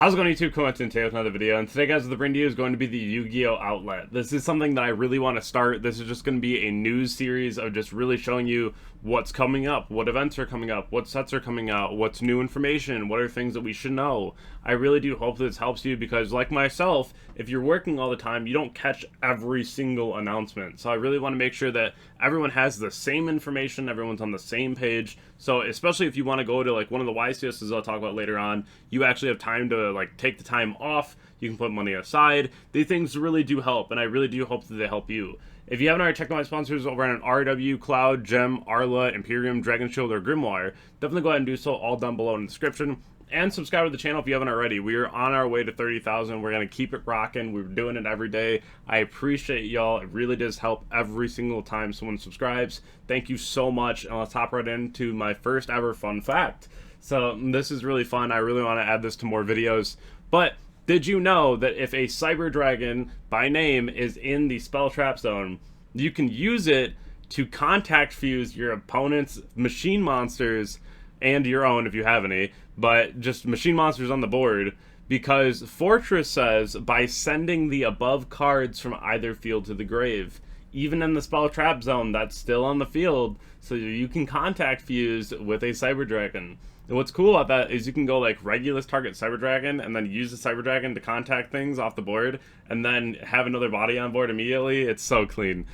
How's it going, YouTube? Coincident today with another video, and today, guys, the bring to you is going to be the Yu-Gi-Oh outlet. This is something that I really want to start. This is just going to be a news series of just really showing you what's coming up, what events are coming up, what sets are coming out, what's new information, what are things that we should know. I really do hope this helps you because, like myself, if you're working all the time, you don't catch every single announcement. So I really want to make sure that everyone has the same information, everyone's on the same page. So especially if you want to go to like one of the YCSs I'll talk about later on, you actually have time to like take the time off. You can put money aside. These things really do help, and I really do hope that they help you. If you haven't already checked out my sponsors over on RW, Cloud, Gem, Arla, Imperium, Dragonshield, or Grimoire, definitely go ahead and do so, all down below in the description. And subscribe to the channel if you haven't already. We are on our way to 30,000. We're going to keep it rocking. We're doing it every day. I appreciate y'all. It really does help every single time someone subscribes. Thank you so much. And let's hop right into my first ever fun fact. So this is really fun. I really want to add this to more videos. But did you know that if a Cyber Dragon by name is in the spell trap zone, you can use it to contact fuse your opponent's machine monsters and your own if you have any, but just machine monsters on the board, because Fortress says by sending the above cards from either field to the grave, even in the spell trap zone, that's still on the field, so you can contact fuse with a Cyber Dragon. And what's cool about that is you can go like Regulus target Cyber Dragon and then use the Cyber Dragon to contact things off the board and then have another body on board immediately. It's so clean.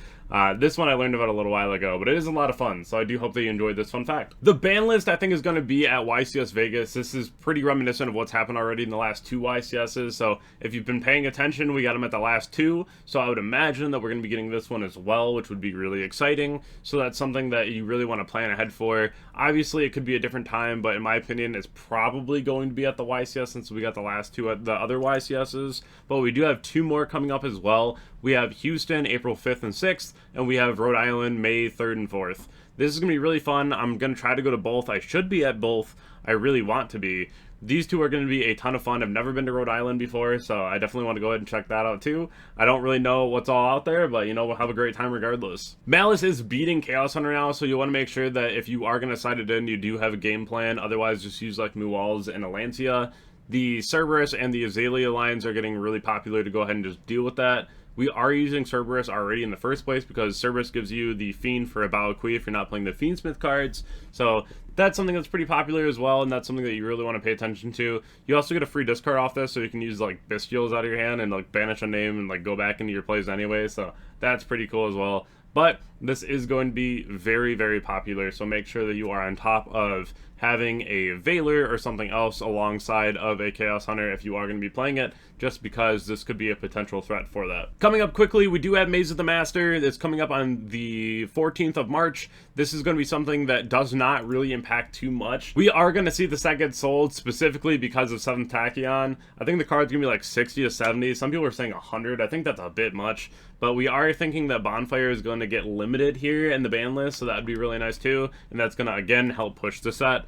This one I learned about a little while ago, but it is a lot of fun, so I do hope that you enjoyed this fun fact. The ban list, I think, is going to be at YCS Vegas. This is pretty reminiscent of what's happened already in the last two YCSs, so if you've been paying attention, we got them at the last two, so I would imagine that we're going to be getting this one as well, which would be really exciting, so that's something that you really want to plan ahead for. Obviously, it could be a different time, but in my opinion, it's probably going to be at the YCS since we got the last two at the other YCSs, but we do have two more coming up as well. We have Houston, April 5th and 6th, and we have Rhode Island, May 3rd and 4th. This is going to be really fun. I'm going to try to go to both. I should be at both. I really want to be. These two are going to be a ton of fun. I've never been to Rhode Island before, so I definitely want to go ahead and check that out too. I don't really know what's all out there, but you know, we'll have a great time regardless. Malice is beating Chaos Hunter now, so you want to make sure that if you are going to side it in, you do have a game plan. Otherwise, just use like Muals and Alancia. The Cerberus and the Azalea lines are getting really popular to go ahead and just deal with that. We are using Cerberus already in the first place because Cerberus gives you the Fiend for a Balakui if you're not playing the Fiendsmith cards. So that's something that's pretty popular as well, and that's something that you really want to pay attention to. You also get a free discard off this, so you can use like Bestials out of your hand and like banish a name and like go back into your plays anyway, so that's pretty cool as well. But this is going to be very, very popular, so make sure that you are on top of having a Veiler or something else alongside of a Chaos Hunter if you are going to be playing it, just because this could be a potential threat for that. Coming up quickly, we do have Maze of the Master. That's coming up on the 14th of March. This is going to be something that does not really impact too much. We are going to see the set get sold specifically because of 7th Tachyon. I think the card's going to be like 60 to 70. Some people are saying 100. I think that's a bit much. But we are thinking that Bonfire is going to get limited here in the ban list, so that would be really nice too. And that's going to, again, help push the set.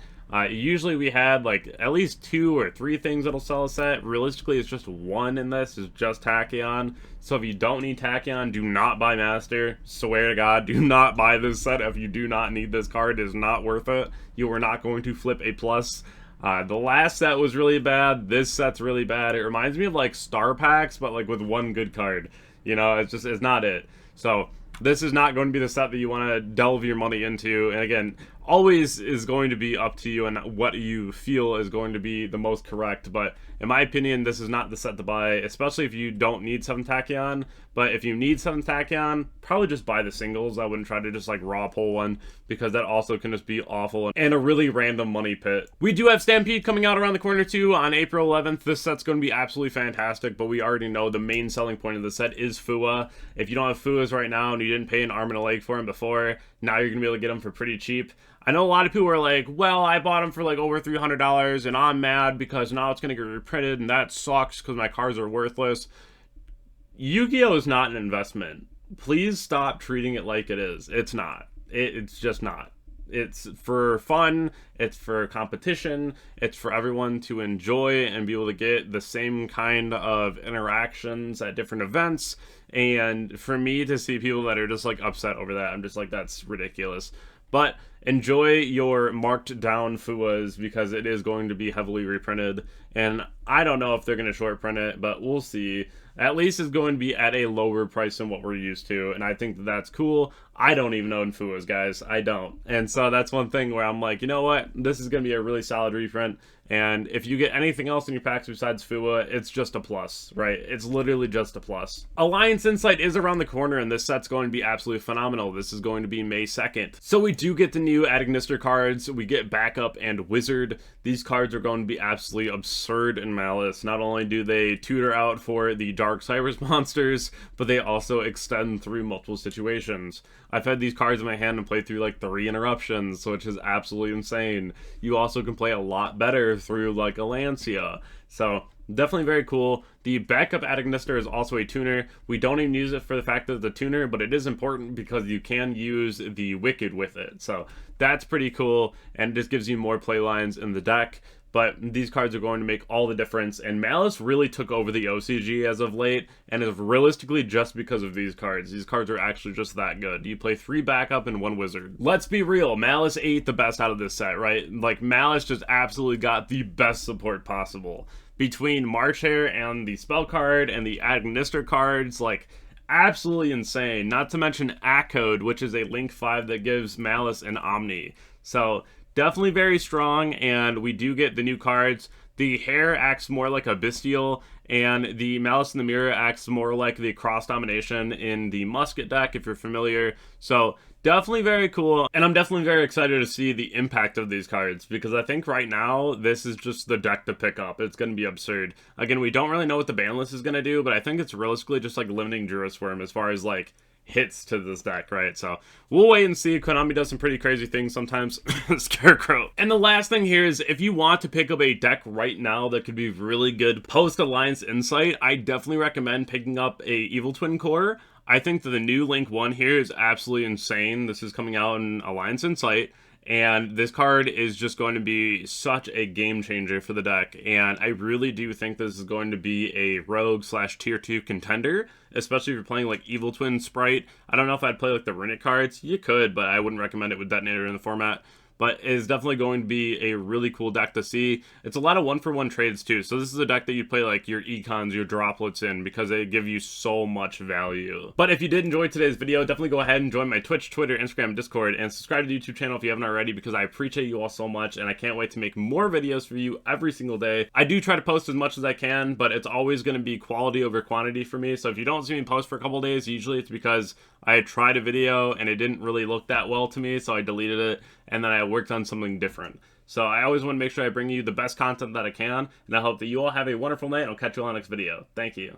Usually we had like at least 2 or 3 things that'll sell a set. Realistically, it's just one in this, is just Tachyon. So if you don't need Tachyon, do not buy Master. Swear to God, do not buy this set if you do not need this card. It is not worth it. You are not going to flip a plus. The last set was really bad. This set's really bad. It reminds me of like Star Packs, but like with one good card. You know, it's not it. So this is not going to be the set that you want to delve your money into. And again, always is going to be up to you and what you feel is going to be the most correct. But in my opinion, this is not the set to buy, especially if you don't need 7th Tachyon. But if you need 7th Tachyon, probably just buy the singles. I wouldn't try to just like raw pull one, because that also can just be awful and a really random money pit. We do have Stampede coming out around the corner too on April 11th. This set's going to be absolutely fantastic, but we already know the main selling point of the set is Fua. If you don't have Fuas right now and you didn't pay an arm and a leg for him before, now you're going to be able to get them for pretty cheap. I know a lot of people are like, well, I bought them for like over $300 and I'm mad because now it's going to get reprinted and that sucks because my cards are worthless. Yu-Gi-Oh is not an investment. Please stop treating it like it is. It's not. It's just not. It's for fun, it's for competition, it's for everyone to enjoy and be able to get the same kind of interactions at different events. And for me to see people that are just like upset over that, I'm just like, that's ridiculous. But enjoy your marked down FUAs because it is going to be heavily reprinted. And I don't know if they're going to short print it, but we'll see. At least it's going to be at a lower price than what we're used to, and I think that that's cool. I don't even own FUAs, guys. I don't. And so that's one thing where I'm like, you know what? This is going to be a really solid reprint. And if you get anything else in your packs besides FUA, it's just a plus, right? It's literally just a plus. Alliance Insight is around the corner, and this set's going to be absolutely phenomenal. This is going to be May 2nd. So we do get the new Adagnister cards. We get Backup and Wizard. These cards are going to be absolutely absurd in Malice. Not only do they tutor out for the Dark Cybers monsters, but they also extend through multiple situations. I've had these cards in my hand and played through like 3 interruptions, which is absolutely insane. You also can play a lot better through like a Lancia. So definitely very cool. The Backup Adagnister is also a tuner. We don't even use it for the fact that it's a tuner, but it is important because you can use the Wicked with it. So that's pretty cool, and it just gives you more play lines in the deck. But these cards are going to make all the difference, and Malice really took over the OCG as of late, and is realistically just because of these cards. These cards are actually just that good. You play 3 Backup and 1 Wizard. Let's be real, Malice ate the best out of this set, right? Like, Malice just absolutely got the best support possible. Between March Hare and the Spell card and the Adagnister cards, like, absolutely insane. Not to mention Accode, which is a Link 5 that gives Malice an Omni. So definitely very strong, and we do get the new cards. The Hare acts more like a Bestial, and the Malice in the Mirror acts more like the Cross Domination in the Musket deck, if you're familiar. So definitely very cool, and I'm definitely very excited to see the impact of these cards, because I think right now, this is just the deck to pick up. It's going to be absurd. Again, we don't really know what the ban list is going to do, but I think it's realistically just like limiting Durasworm as far as like hits to this deck, right? So we'll wait and see. Konami does some pretty crazy things sometimes. Scarecrow. And the last thing here is, if you want to pick up a deck right now that could be really good post Alliance Insight, I definitely recommend picking up a Evil Twin Core. I think that the new Link 1 here is absolutely insane. This is coming out in Alliance Insight, and this card is just going to be such a game changer for the deck, and I really do think this is going to be a rogue / tier 2 contender, especially if you're playing like Evil Twin Sprite. I don't know if I'd play like the Runic cards. You could, but I wouldn't recommend it with Detonator in the format. But it is definitely going to be a really cool deck to see. It's a lot of 1-for-1 trades too, so this is a deck that you play like your Econs, your Droplets in, because they give you so much value. But if you did enjoy today's video, definitely go ahead and join my Twitch, Twitter, Instagram, Discord, and subscribe to the YouTube channel if you haven't already, because I appreciate you all so much, and I can't wait to make more videos for you every single day. I do try to post as much as I can, but it's always going to be quality over quantity for me, so if you don't see me post for a couple days, usually it's because I tried a video and it didn't really look that well to me, so I deleted it, and then I worked on something different. So I always want to make sure I bring you the best content that I can, and I hope that you all have a wonderful night, and I'll catch you on the next video. Thank you.